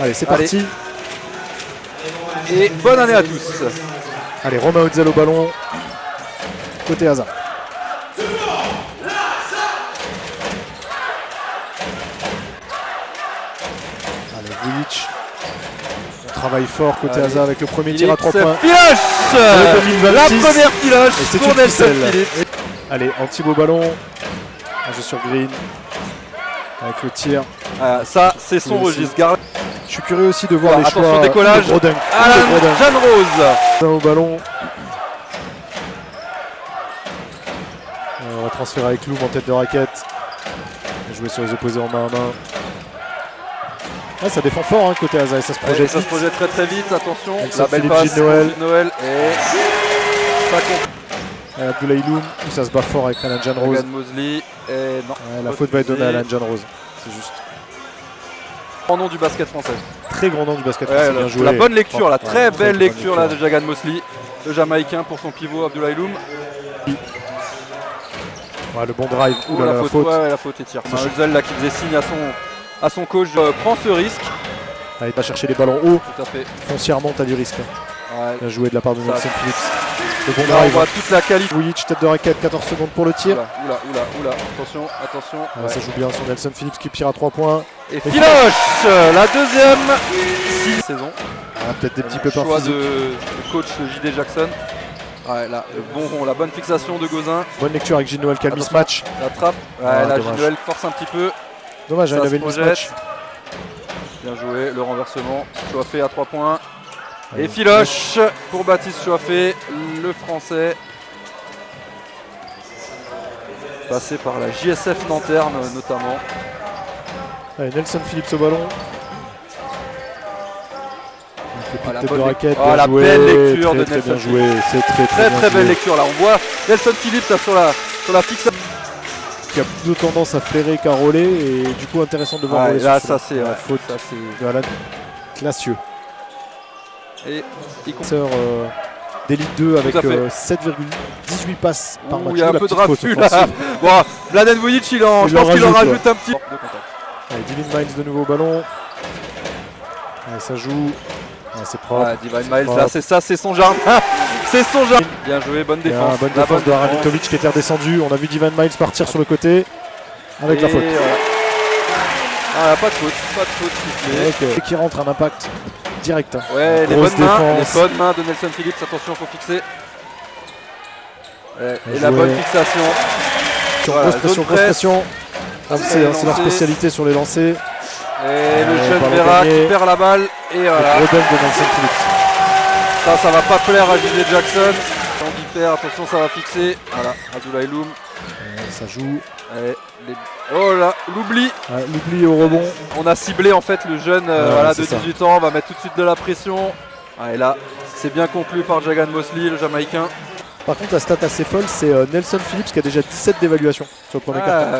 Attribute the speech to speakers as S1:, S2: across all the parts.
S1: Allez, c'est parti.
S2: Et bonne année à tous.
S1: Allez, Romain Hutzel au ballon. Côté Hazard. Allez, Vujic. On travaille fort côté Hazard avec le premier tir à 3 points.
S2: Filoche, la première filoche pour Nelson Phillips.
S1: Allez, Antibes au ballon. Un jeu sur Green. Avec le tir.
S2: Ça, c'est son registre.
S1: Je suis curieux aussi de voir les
S2: attention,
S1: choix.
S2: Décollage. Alan Jeanne Rose.
S1: Au ballon. On va transférer avec Loum en tête de raquette. Jouer sur les opposés en main à main. Ah, ça défend fort hein, côté Hazard et ça se projette.
S2: Ça se projette très très vite, attention.
S1: La belle passe de
S2: Noël et ça compte.
S1: Abdoulaye Loum, où ça se bat fort avec Alan Jeanne Rose.
S2: Mosley et non.
S1: La faute va être donnée à Alan Jeanne Rose. C'est juste.
S2: Grand nom du basket français.
S1: Très grand nom du basket français. Bien joué.
S2: La bonne lecture, la très belle lecture là de Jagan Mosley, le Jamaïcain pour son pivot Abdoulaye Loum.
S1: Le bon drive.
S2: La faute. La faute et tir. Hutzel là qui faisait signe à son coach, prend ce risque.
S1: Il va chercher les ballons hauts.
S2: Tout à fait.
S1: Foncièrement, tu as du risque. Bien joué de la part de Nelson Phillips. Le bon
S2: drive. On voit toute la qualité.
S1: Vujic, tête de raquette, 14 secondes pour le tir.
S2: Oula. Attention.
S1: Ça joue bien sur Nelson Phillips qui tire à 3 points.
S2: Et Filoche, la deuxième saison.
S1: Peut-être des petits pépins
S2: choix de coach J.D. Jackson. Là, la bonne fixation de Gauzin.
S1: Bonne lecture avec Gilles Noël qui a le mismatch.
S2: La trappe. Là, Gilles Noël force un petit peu.
S1: Dommage, il avait le mismatch.
S2: Bien joué, le renversement. Chouafé à 3 points. Et Filoche pour Baptiste Chouafé, le français. Passé par la JSF Nanterre notamment.
S1: Allez, Nelson Phillips au ballon.
S2: La
S1: tête de raquette,
S2: belle lecture de Nelson
S1: bien joué. C'est
S2: très belle lecture là. On voit Nelson Phillips là, sur la fixation.
S1: Qui a plutôt tendance à flairer qu'à rouler et du coup intéressant de voir rouler.
S2: Là ça c'est
S1: la faute de Alan. Classieux.
S2: Et il
S1: d'élite 2 avec 7,18 passes par match.
S2: Il y a un peu de raffut là. Bon, Mladen Vujic, je pense qu'il en rajoute un petit.
S1: Allez, Divine Miles de nouveau au ballon. Allez, ça joue. C'est propre.
S2: Divine Miles, là c'est son jardin. C'est son jardin. Bien joué, bonne défense.
S1: Bonne défense de Haraditovic qui était redescendu. On a vu Divine Miles partir sur le côté avec la faute.
S2: Pas de faute.
S1: Et qui rentre un impact direct.
S2: Les bonnes mains de Nelson Phillips. Attention, il faut fixer. Et la bonne fixation.
S1: Grosse pression. C'est leur spécialité sur les lancers.
S2: Et le jeune Vera qui perd la balle. Et voilà.
S1: Le de Nelson Phillips.
S2: Ça va pas plaire à J.D. Jackson. Tanguy perd, attention, ça va fixer. Voilà, Abdoulaye Loum.
S1: Ça joue.
S2: Oh là, l'oubli.
S1: L'oubli au rebond.
S2: On a ciblé en fait le jeune de 18 ans. On va mettre tout de suite de la pression. Et là, c'est bien conclu par Jagan Mosley, le Jamaïcain.
S1: Par contre, la stat assez folle, c'est Nelson Phillips qui a déjà 17 d'évaluation sur le premier carton.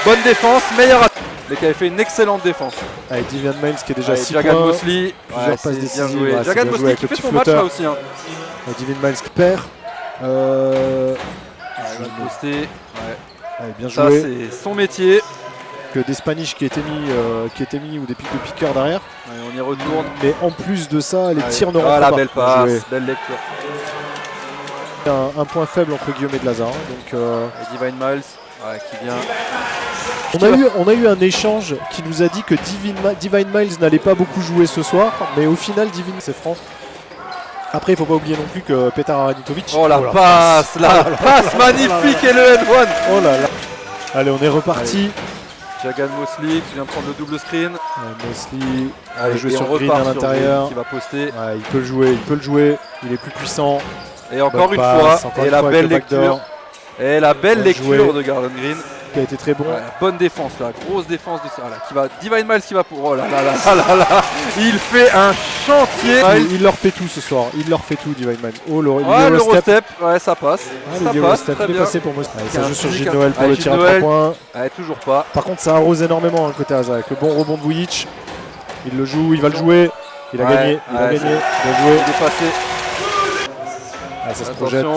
S2: Bonne défense, meilleure attaque. Mais qui avait fait une excellente défense.
S1: Avec Divine Miles qui est déjà 6
S2: Jagan Mosley,
S1: plusieurs passes décisives.
S2: Jagan Mosley qui fait son match là aussi.
S1: Divine Miles qui perd.
S2: Il va le poster.
S1: Bien
S2: ça
S1: joué.
S2: C'est son métier.
S1: Que des Spanish qui étaient mis ou des pics de piqueurs derrière.
S2: On y retourne.
S1: Mais en plus de ça, les tirs ne rentrent pas.
S2: La belle passe, belle lecture.
S1: Un point faible entre Guillaume et de Lazare. Donc,
S2: Divine Miles qui vient.
S1: On a eu un échange qui nous a dit que Divine Miles n'allait pas beaucoup jouer ce soir, mais au final Divine c'est franc. Après il ne faut pas oublier non plus que Petar Haraditovic.
S2: La passe magnifique et le N1.
S1: Oh là là. Allez, on est reparti.
S2: Jagan Mosley qui vient prendre le double screen.
S1: Mosley va jouer sur Green à l'intérieur.
S2: Qui va poster.
S1: Il peut le jouer, il est plus puissant.
S2: Et encore une fois, la belle lecture. Et la belle lecture de Garland Green.
S1: Qui a été très bon.
S2: Bonne défense là, grosse défense de ça. Divine Miles qui va pour. Oh là là. Il fait un chantier.
S1: Il leur fait tout ce soir. Il leur fait tout, Divine Miles. Oh,
S2: l'Eurostep, ça passe.
S1: Ça passe très bien. Passé pour Mosley. Ça joue sur Gilles Noël pour le tir à 3 points.
S2: Toujours pas.
S1: Par contre, ça arrose énormément côté Hazard avec le bon rebond de Vujic. Il le joue, il va le jouer. Il a gagné. Il a joué.
S2: Il est passé.
S1: Ça se projette.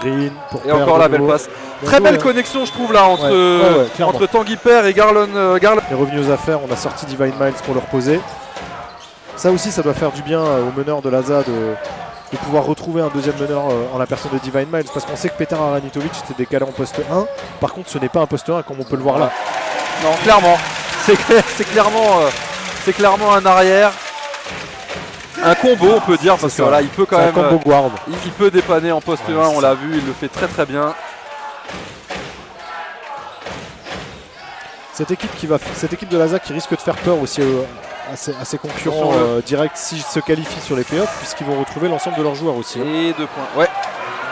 S1: Green pour
S2: et encore la belle passe. Très belle connexion, je trouve, là, entre Tanguy Père et Garlon.
S1: Il est revenu aux affaires, on a sorti Divine Miles pour le reposer. Ça aussi, ça doit faire du bien au meneur de l'ASA de pouvoir retrouver un deuxième meneur en la personne de Divine Miles, parce qu'on sait que Petar Aranitovic était décalé en poste 1. Par contre, ce n'est pas un poste 1 comme on peut le voir là.
S2: Non, clairement. C'est clairement un arrière. Un combo, on peut dire, parce que voilà, il peut quand même.
S1: Un combo guard.
S2: Il peut dépanner en poste 1, on l'a vu, il le fait très très bien.
S1: Cette équipe de l'ASA qui risque de faire peur aussi à ses concurrents directs s'ils se qualifient sur les playoffs, puisqu'ils vont retrouver l'ensemble de leurs joueurs aussi.
S2: Et 2 points, ouais.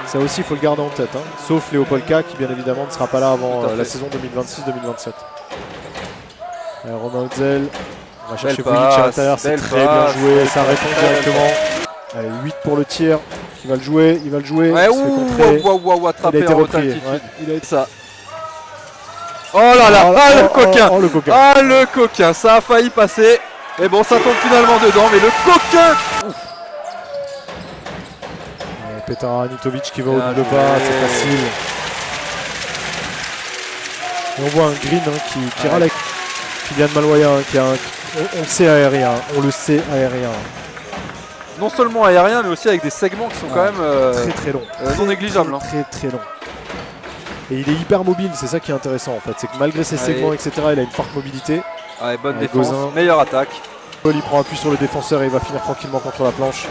S1: Ça aussi, il faut le garder en tête, sauf Léopolka qui bien évidemment ne sera pas là avant la saison 2026-2027. Romain Hotzel, on va chercher Vujic à l'intérieur, c'est très bien joué, ça répond directement. Allez, 8 pour le tir, il va le jouer,
S2: Ouais, attrapé en haute altitude.
S1: Il a été
S2: ça. Oh là là, le coquin.
S1: Le coquin.
S2: Ah le coquin, ça a failli passer. Mais bon, ça tombe finalement dedans, mais le coquin.
S1: Petar Aranitovic qui va au double pas, c'est facile. Et on voit un Green qui râle avec Kylian Maloya, qui a on le sait aérien,
S2: Non seulement aérien, mais aussi avec des segments qui sont quand même
S1: très longs,
S2: non négligeables.
S1: Très long. Et il est hyper mobile, c'est ça qui est intéressant en fait, c'est que malgré ses segments, etc., il a une forte mobilité.
S2: Ouais, bonne défense, meilleure attaque.
S1: Il prend appui sur le défenseur et il va finir tranquillement contre la planche.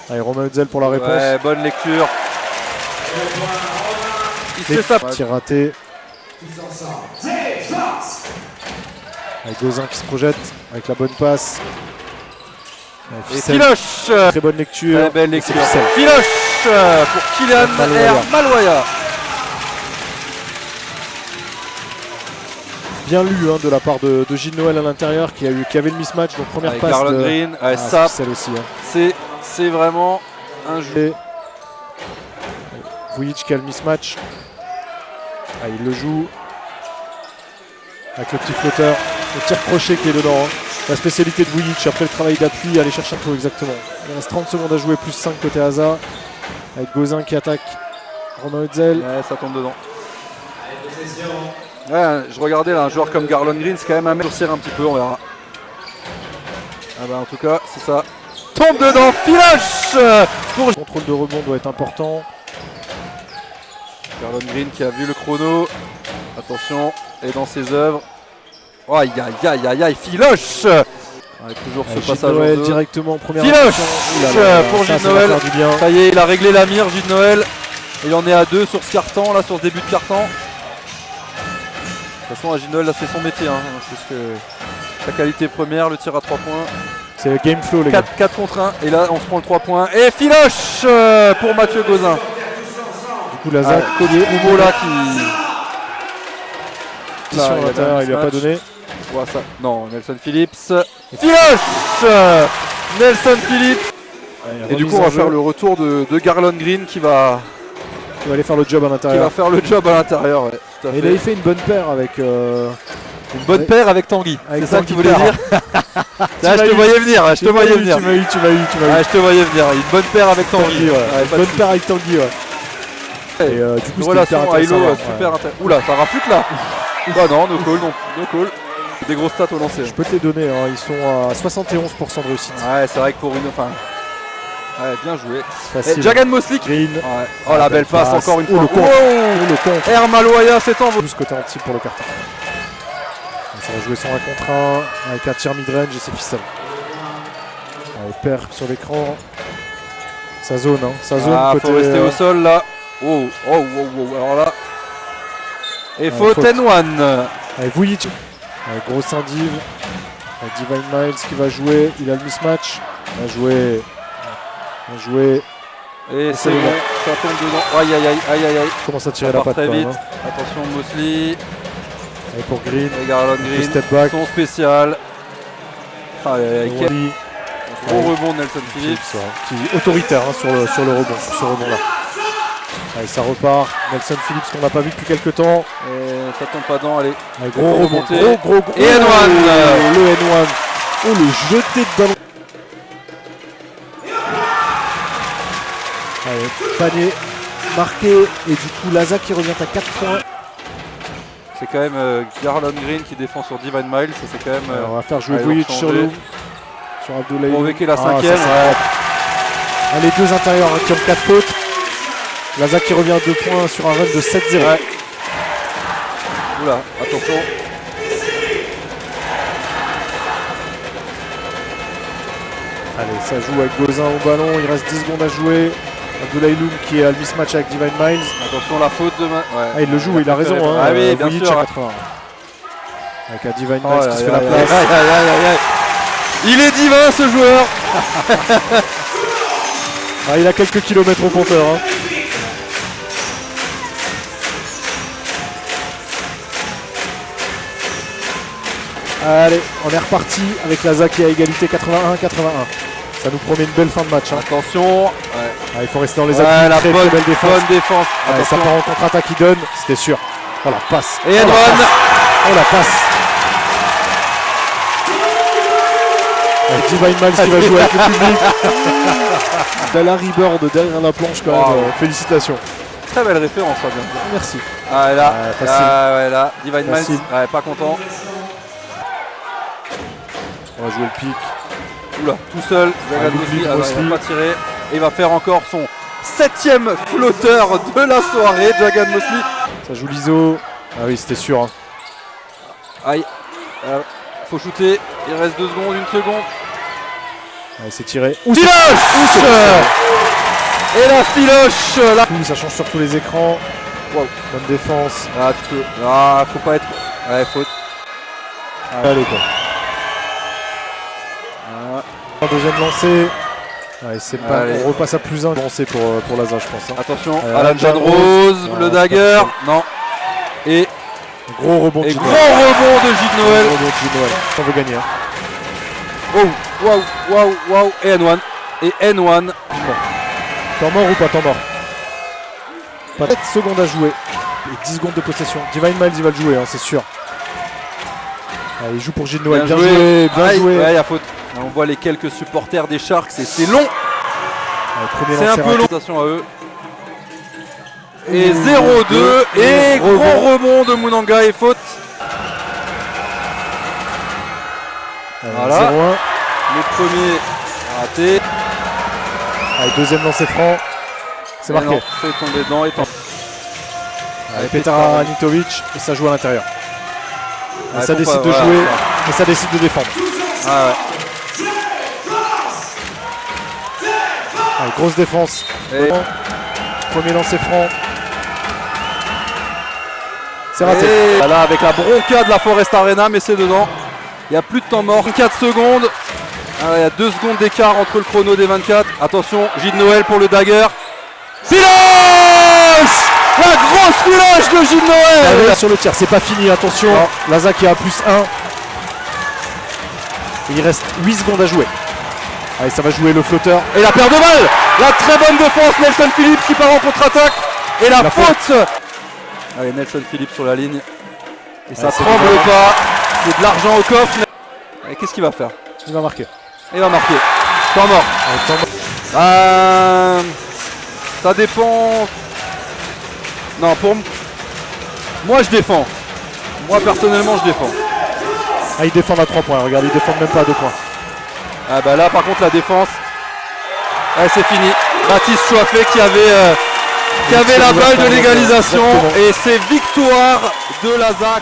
S1: Allez, Romain Hotzel pour la réponse.
S2: Ouais, bonne lecture. Il fait ça.
S1: Tir raté. Avec Gauzin qui se projette avec la bonne passe.
S2: Et Filoche.
S1: Très bonne lecture.
S2: Très belle lecture. Filoche pour Kylian Maloya.
S1: Bien lu de la part de Gilles Noël à l'intérieur qui avait le mismatch, donc première passe
S2: Garlon Green, ça
S1: celle aussi.
S2: C'est vraiment un jeu.
S1: Vujic qui a le mismatch. Il le joue avec le petit flotteur, le tir crochet qui est dedans. La spécialité de Vujic après le travail d'appui, aller chercher un peu exactement. Il reste 30 secondes à jouer, plus 5 côté Asa. Avec Gauzin qui attaque Romain Hotzel.
S2: Ouais, ça tombe dedans. Ouais, je regardais là, un joueur comme Garlon Green, c'est quand même un mec durcir un petit peu, on verra. Ah bah en tout cas, c'est ça. Tombe dedans, Filoche pour...
S1: Le contrôle de rebond doit être important.
S2: Garlon Green qui a vu le chrono. Attention, et dans ses œuvres. Oh, aïe aïe aïe aïe, Filoche. Toujours ce passage
S1: Noël directement en première
S2: Filoche pour Gilles Noël. Ça y est, il a réglé la mire, Gilles Noël. Il en est à 2 sur ce carton, là, sur ce début de carton. De toute façon, à Gilles Noël, là, c'est son métier. C'est ce que... sa qualité première, le tir à 3 points.
S1: C'est le game flow, les gars.
S2: 4 contre 1. Et là, on se prend le 3 points. Et Filoche pour Mathieu Gauzin.
S1: Du coup, Lazare,
S2: collier Hugo là qui.
S1: Là, il lui a pas donné.
S2: Ouais, ça. Non, Nelson Phillips. Filoche Nelson Phillips. Et du coup, on va faire le retour de Garlon Green qui va
S1: aller faire le job à l'intérieur.
S2: Ouais,
S1: et il avait fait une bonne paire avec.
S2: Une bonne paire avec Tanguy. C'est ça que tu voulais dire. Là, je te voyais venir.
S1: Tu m'as eu.
S2: Je te voyais venir. Une bonne paire avec Tanguy.
S1: Une bonne paire avec Tanguy,
S2: Et du coup, relation à Hilo super intéressant. Oula, ça rafute là. Bah non, no call. Des grosses stats au lancer.
S1: Je peux te les donner, ils sont à 71% de réussite.
S2: Ouais, c'est vrai que pour une. Ouais, bien joué.
S1: Facile.
S2: Jagan Mosley.
S1: Green.
S2: Ouais. Oh la belle passe encore une fois.
S1: Le compte.
S2: R Maloya s'est envolé.
S1: Tous côté anti pour le carton. Ça va jouer son 1 contre 1 avec un tir mid-range et c'est ficelle. Allez, Père sur l'écran. Sa zone, côté.
S2: Faut rester au sol là. Oh. Alors là. Et faute N1.
S1: Avec Vujic. Avec gros Saint-Div. Avec Divine Miles qui va jouer. Il a le mismatch. Bien joué.
S2: Et c'est bon, ça tombe dedans. Aïe.
S1: Commence à tirer la patte
S2: très vite.
S1: même,
S2: Attention Mosley.
S1: Et pour Green.
S2: Et Garlon Green.
S1: Step back.
S2: Son spécial. Gros rebond de Nelson Phillips.
S1: Qui est autoritaire sur le rebond. Sur ce rebond là. Allez, ça repart. Nelson Phillips qu'on n'a pas vu depuis quelques temps.
S2: Et ça tombe pas dedans. Allez.
S1: Gros rebond. Gros.
S2: Et N1.
S1: Le N1. Oh, le jeté de ballon. Allez, panier. marqué et du coup Laza qui revient à 4 points.
S2: C'est quand même Garland Green qui défend sur Divine Miles. Ça, c'est quand même.
S1: Alors, on va faire jouer
S2: ils vont
S1: Vujic sur
S2: changer.
S1: Loum, sur Abdoulaye.
S2: Pour Veke la
S1: Ah,
S2: cinquième.
S1: ça, les deux intérieurs hein, qui ont 4 fautes. Laza qui revient à 2 points sur un run de 7-0.
S2: Ouais. Oula, attention.
S1: Allez, ça joue avec Gozin au ballon, il reste 10 secondes à jouer. Abdoulaye Loum qui est à le mismatch avec Divine Miles.
S2: Attention la faute de ouais.
S1: Ah, il le joue, il a raison. Hein,
S2: Ah oui, bien
S1: Vujic
S2: sûr.
S1: à 80. Avec un Divine
S2: Oh
S1: Miles
S2: là
S1: qui se
S2: là
S1: fait la
S2: là
S1: place.
S2: là. Il est divin ce joueur.
S1: Ah, il a quelques kilomètres au compteur. Hein. Allez, on est reparti avec Laza qui a égalité 81-81. Ça nous promet une belle fin de match. Hein.
S2: Attention. Ouais.
S1: Ah, il faut rester dans les
S2: Ouais,
S1: appuis.
S2: la
S1: Très,
S2: bonne,
S1: très belle défense.
S2: bonne défense.
S1: Allez, ça
S2: Attention.
S1: part en contre-attaque, il donne. C'était sûr. Oh la passe.
S2: Et
S1: oh, la
S2: N1.
S1: passe. Oh la passe. Avec Divine Miles qui va jouer avec le public. Larry Bird derrière la planche quand même.
S2: Wow.
S1: Félicitations.
S2: Très belle référence, ça bien.
S1: Merci.
S2: Ah et là,
S1: facile.
S2: ah, ouais, là, Divine Miles,
S1: Facile.
S2: ouais, pas content.
S1: On va jouer le pic.
S2: Oula, tout seul, Jagan Mosley, alors il va pas tirer. Et il va faire encore son 7e flotteur de la soirée, Jagan Mosley.
S1: Ça joue l'ISO. Ah oui, c'était sûr. Hein.
S2: Aïe, faut shooter, il reste 2 secondes, 1 seconde.
S1: Allez, c'est tiré.
S2: Filoche. Et la filoche là.
S1: Ça change sur tous les écrans.
S2: Wow.
S1: Bonne défense.
S2: Ah, tu peux. Ah, faut pas être. Ouais, faute.
S1: Allez quoi. Deuxième lancé. Allez, c'est pas.
S2: Allez.
S1: On repasse à plus 1 lancé pour Laza, je pense. Hein.
S2: Attention,
S1: Allez,
S2: Alan John Rose,
S1: Ah,
S2: le
S1: c'est
S2: dagger.
S1: pas
S2: Non. Et
S1: Gros rebond de
S2: Et
S1: Gilles
S2: gros
S1: Noël.
S2: rebond de Gilles Noël.
S1: Gros rebond de Gilles Noël. On veut gagner. Hein.
S2: Oh, waouh. Et N1. Et N1.
S1: Temps mort ou pas temps mort? Pas 7 secondes à jouer. Et 10 secondes de possession. Divine Miles, il va le jouer, hein, c'est sûr. Allez, il joue pour Gilles Noël. Bien joué. Bien
S2: Aïe,
S1: joué.
S2: Ouais, il y a faute. Là, on voit les quelques supporters des Sharks et c'est long.
S1: Allez, premier
S2: C'est un
S1: lancer
S2: peu
S1: raté.
S2: long. Attention à eux. Et 0-2. Et gros rebond de Munanga et faute. Voilà.
S1: 0-1.
S2: Le premier raté.
S1: Allez, deuxième lancer franc. C'est
S2: Mais
S1: marqué.
S2: non, fait tomber dedans.
S1: Allez, Petar Anitovic et ça joue à l'intérieur. Et
S2: Ouais,
S1: ça
S2: faut
S1: décide
S2: pas-
S1: de
S2: voilà,
S1: jouer
S2: ça.
S1: et ça décide de défendre.
S2: Ah ouais.
S1: Allez, grosse défense.
S2: Et-
S1: Premier lancer franc. C'est raté.
S2: Et voilà, avec la bronca de la Forest Arena, mais c'est dedans. Il n'y a plus de temps mort. 4 secondes. Ah, il y a 2 secondes d'écart entre le chrono des 24. Attention, Gilles Noël pour le dagger. Filoche! La grosse filoche de Gilles Noël!
S1: Allez, sur le tir, c'est pas fini, attention.
S2: Non.
S1: Laza qui a +1. Il reste 8 secondes à jouer. Allez, ça va jouer le flotteur.
S2: Et la paire de balles! La très bonne défense, Nelson Phillips qui part en contre-attaque. Et la faute! Allez, Nelson Phillips sur la ligne. Et ça
S1: c'est
S2: tremble
S1: bien.
S2: pas. C'est de l'argent au coffre. Et qu'est-ce qu'il va faire?
S1: Il va marquer.
S2: Il va marquer. Temps mort.
S1: Allez, temps mort.
S2: Ça dépend. Non, pour moi je défends. Moi personnellement je défends.
S1: Ah, ils défendent à 3 points. Regarde, ils défendent même pas à 2 points.
S2: Ah bah là par contre la défense. C'est fini. Baptiste Chouafé qui avait la balle de l'égalisation.
S1: Exactement.
S2: Et c'est victoire de Laza.